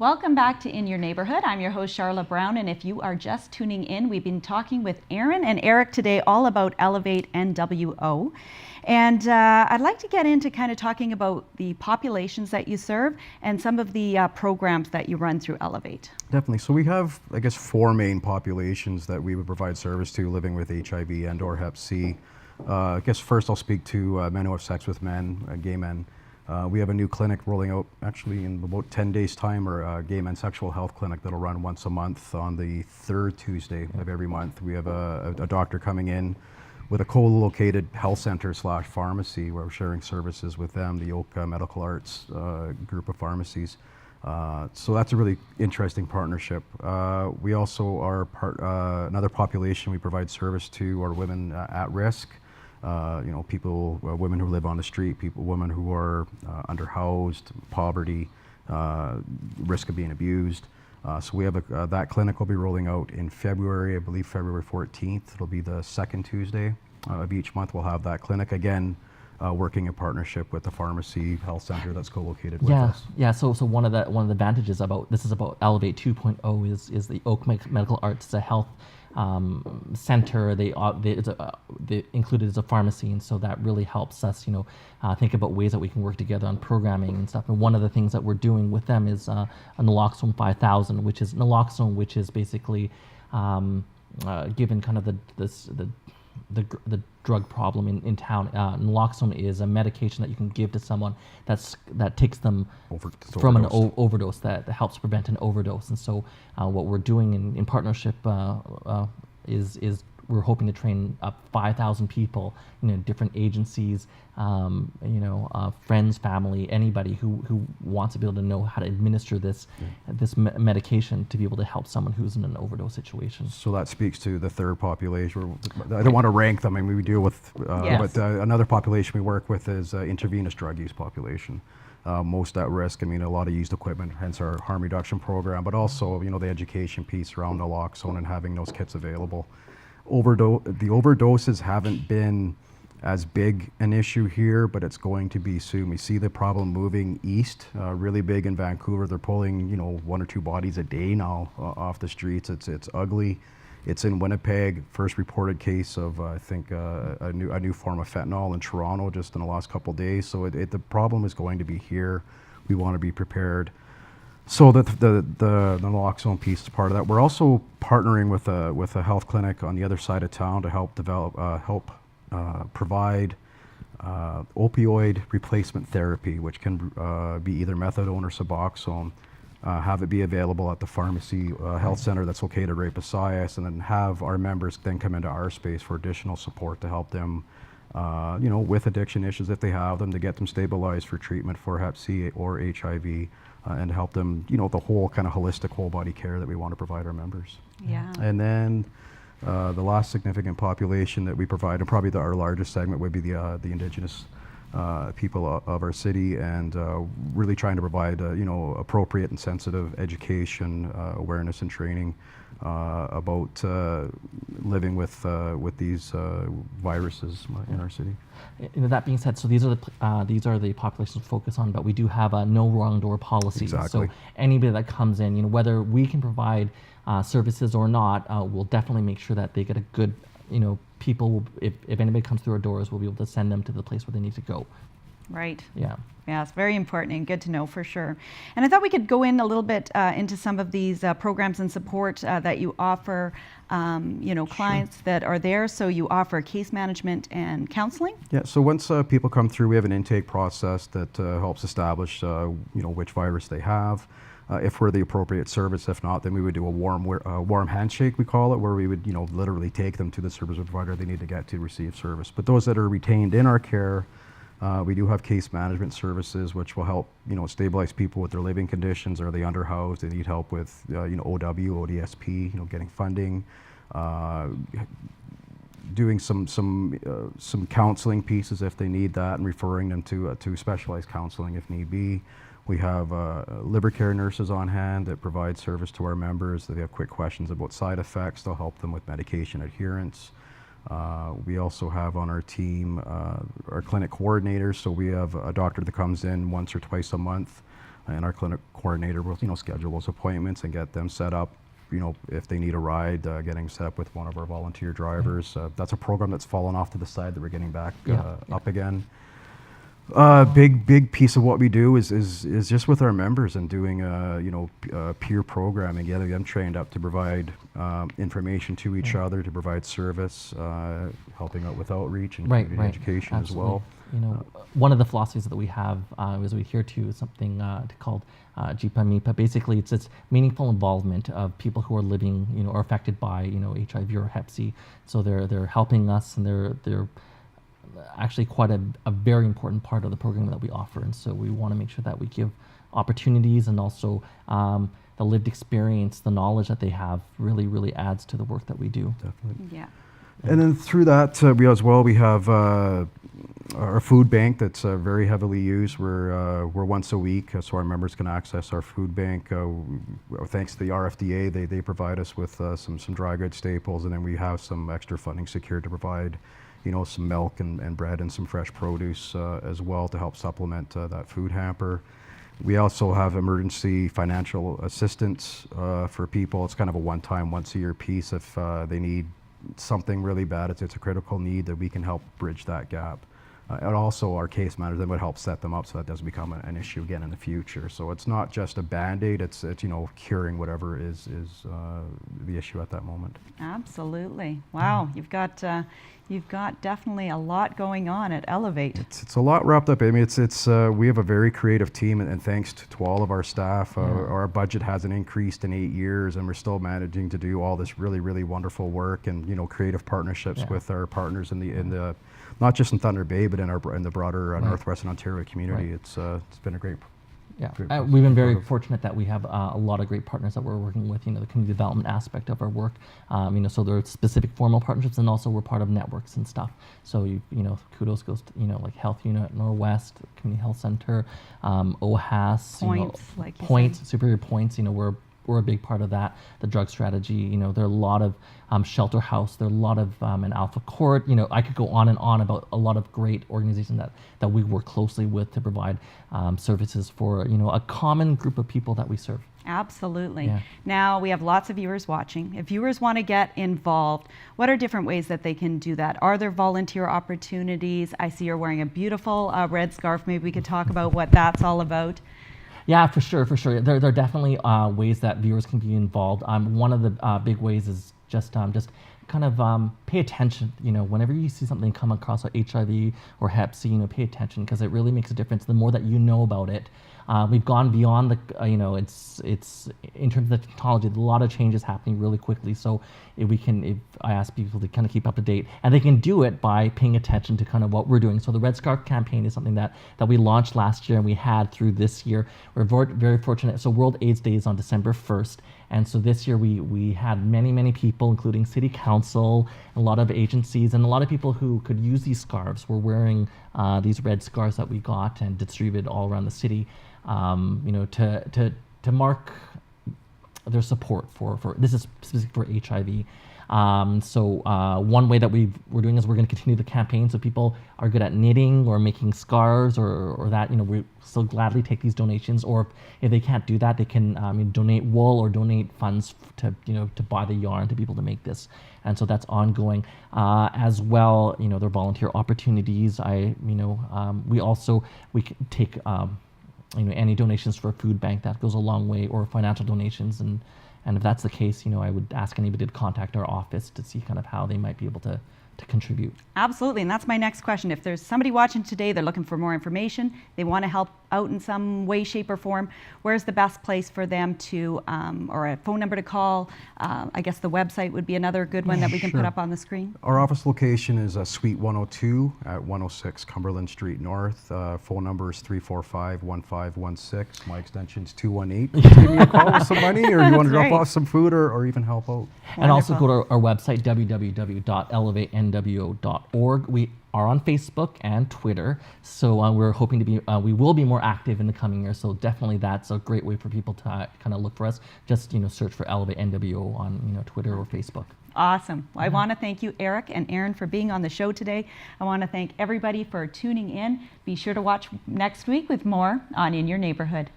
Welcome back to In Your Neighborhood. I'm your host, Charlotte Brown, and if you are just tuning in, we've been talking with Aaron and Eric today all about Elevate NWO. And I'd like to get into kind of talking about the populations that you serve and some of the programs that you run through Elevate. Definitely. So we have, I guess, four main populations that we would provide service to living with HIV and or Hep C. I guess first I'll speak to men who have sex with men, gay men. We have a new clinic rolling out actually in about 10 days time, or a gay men's sexual health clinic that'll run once a month on the third Tuesday of every month. We have a doctor coming in with a co-located health center / pharmacy where we're sharing services with them, the Oak Medical Arts group of pharmacies. So that's a really interesting partnership. We also are another population we provide service to are women at risk. People, women who live on the street, women who are underhoused, poverty, risk of being abused. So we have that clinic will be rolling out in February, I believe February 14th. It'll be the second Tuesday of each month. We'll have that clinic again, working in partnership with the pharmacy health center that's co-located with us. Yeah. So one of the advantages about this is about Elevate 2.0 is the Oak Medical Arts. It's a health center. They included as a pharmacy, and so that really helps us, think about ways that we can work together on programming and stuff. And one of the things that we're doing with them is a naloxone 5000, which is basically given kind of the drug problem in town. Naloxone is a medication that you can give to someone that takes them from an overdose, that helps prevent an overdose. And so what we're doing in partnership is we're hoping to train up 5,000 people, different agencies, friends, family, anybody who wants to be able to know how to administer this medication to be able to help someone who's in an overdose situation. So that speaks to the third population. I don't want to rank them. I mean, we deal with, Yes. but another population we work with is intravenous drug use population. Most at risk. I mean, a lot of used equipment, hence our harm reduction program, but also, the education piece around naloxone and having those kits available. The overdoses haven't been as big an issue here, but it's going to be soon. We see the problem moving east, really big in Vancouver. They're pulling, 1 or 2 bodies a day now off the streets. It's ugly. It's in Winnipeg. First reported case of I think a new form of fentanyl in Toronto just in the last couple of days. So the problem is going to be here. We want to be prepared. So the naloxone piece is part of that. We're also partnering with a health clinic on the other side of town to help provide opioid replacement therapy, which can be either methadone or Suboxone. Have it be available at the pharmacy health center that's located right beside us, and then have our members then come into our space for additional support to help them, with addiction issues if they have them, to get them stabilized for treatment for Hep C or HIV. And help them, the whole kind of holistic whole body care that we want to provide our members. Yeah. And then the last significant population that we provide, and probably our largest segment, would be the Indigenous people of our city, and really trying to provide appropriate and sensitive education, awareness and training about living with these viruses in our city. That being said, so these are the populations to focus on, but we do have a no wrong door policy. Exactly. So anybody that comes in, whether we can provide services or not, we'll definitely make sure that they get a good, people. If anybody comes through our doors, we'll be able to send them to the place where they need to go. Right. Yeah. Yeah, it's very important and good to know for sure. And I thought we could go in a little bit into some of these programs and support that you offer, clients that are there. So you offer case management and counseling? Yeah, so once people come through, we have an intake process that helps establish, which virus they have. If we're the appropriate service, if not, then we would do a warm handshake, we call it, where we would, literally take them to the service provider they need to get to receive service. But those that are retained in our care, we do have case management services, which will help, stabilize people with their living conditions. Are they underhoused? They need help with, OW, ODSP, getting funding, doing some counseling pieces if they need that, and referring them to specialized counseling if need be. We have liver care nurses on hand that provide service to our members. They have quick questions about side effects. They'll help them with medication adherence. We also have on our team our clinic coordinators. So we have a doctor that comes in once or twice a month and our clinic coordinator will, schedule those appointments and get them set up. If they need a ride, getting set up with one of our volunteer drivers. That's a program that's fallen off to the side that we're getting back up again. Big piece of what we do is just with our members and doing peer programming, getting them trained up to provide information to each other, to provide service, helping out with outreach and community education as well. One of the philosophies that we have as we adhere to is something called Iyn. Basically, it's meaningful involvement of people who are living, or affected by, HIV or Hep C. So they're helping us, and they're actually quite a very important part of the program that we offer. And so we want to make sure that we give opportunities, and also the lived experience, the knowledge that they have really adds to the work that we do. Definitely. Yeah. And then through that, we have our food bank that's very heavily used. We're once a week, so our members can access our food bank. Thanks to the RFDA, they provide us with some dry goods staples, and then we have some extra funding secured to provide some milk and bread and some fresh produce as well to help supplement that food hamper. We also have emergency financial assistance for people. It's kind of a one-time, once-a-year piece if they need something really bad. It's a critical need that we can help bridge that gap. And also our case managers, that would help set them up so that doesn't become an issue again in the future. So it's not just a Band-Aid, it's curing whatever is the issue at that moment. Absolutely. Wow, you've got definitely a lot going on at Elevate. It's a lot wrapped up. I mean, we have a very creative team, and thanks to all of our staff, our budget hasn't increased in 8 years, and we're still managing to do all this really wonderful work and creative partnerships with our partners in the not just in Thunder Bay, but in the broader Northwestern Ontario community. It's been a great. We've been very fortunate that we have a lot of great partners that we're working with. The community development aspect of our work. So there are specific formal partnerships, and also we're part of networks and stuff. So kudos goes to like Health Unit Northwest, Community Health Center, OHAS, Points, Superior Points. We're a big part of that. The drug strategy. There are a lot of Shelter House. There are a lot of an Alpha Court. I could go on and on about a lot of great organizations that we work closely with to provide services for a common group of people that we serve. Absolutely. Yeah. Now we have lots of viewers watching. If viewers want to get involved, what are different ways that they can do that? Are there volunteer opportunities? I see you're wearing a beautiful red scarf. Maybe we could talk about what that's all about. Yeah, for sure. There are definitely ways that viewers can be involved. One of the big ways is just kind of pay attention. Whenever you see something come across HIV or Hep C, pay attention, because it really makes a difference. The more that you know about it, we've gone beyond the, it's in terms of the technology, a lot of changes happening really quickly. So if I ask people to kind of keep up to date, and they can do it by paying attention to kind of what we're doing. So the Red Scarf campaign is something that we launched last year and we had through this year. We're very fortunate. So World AIDS Day is on December 1st. And so this year we had many people, including City Council, a lot of agencies, and a lot of people who could use these scarves were wearing these red scarves that we got and distributed all around the city, to mark their support for this is specific for HIV. One way that we're doing is we're going to continue the campaign. So people are good at knitting or making scarves or that, we still gladly take these donations. Or if they can't do that, they can donate wool or donate funds to buy the yarn to be able to make this. And so that's ongoing as well. There are volunteer opportunities. We can take any donations for a food bank. That goes a long way, or financial donations. And if that's the case, I would ask anybody to contact our office to see kind of how they might be able to contribute. Absolutely, and that's my next question. If there's somebody watching today, they're looking for more information, they want to help out in some way, shape, or form, where's the best place for them to, or a phone number to call? I guess the website would be another good one that we can put up on the screen. Our office location is Suite 102 at 106 Cumberland Street North. Phone number is 345-1516. My extension is 218. Just give me a call with some money, or you want to drop off some food, or even help out. And also go to our website, www.elevatenwo.org. We are on Facebook and Twitter, so we're hoping to be, we will be more active in the coming year. So definitely that's a great way for people to kind of look for us. Just search for Elevate NWO on Twitter or Facebook. Awesome. Well, I want to thank you, Eric and Iyn, for being on the show today. I want to thank everybody for tuning in. Be sure to watch next week with more on In Your Neighborhood.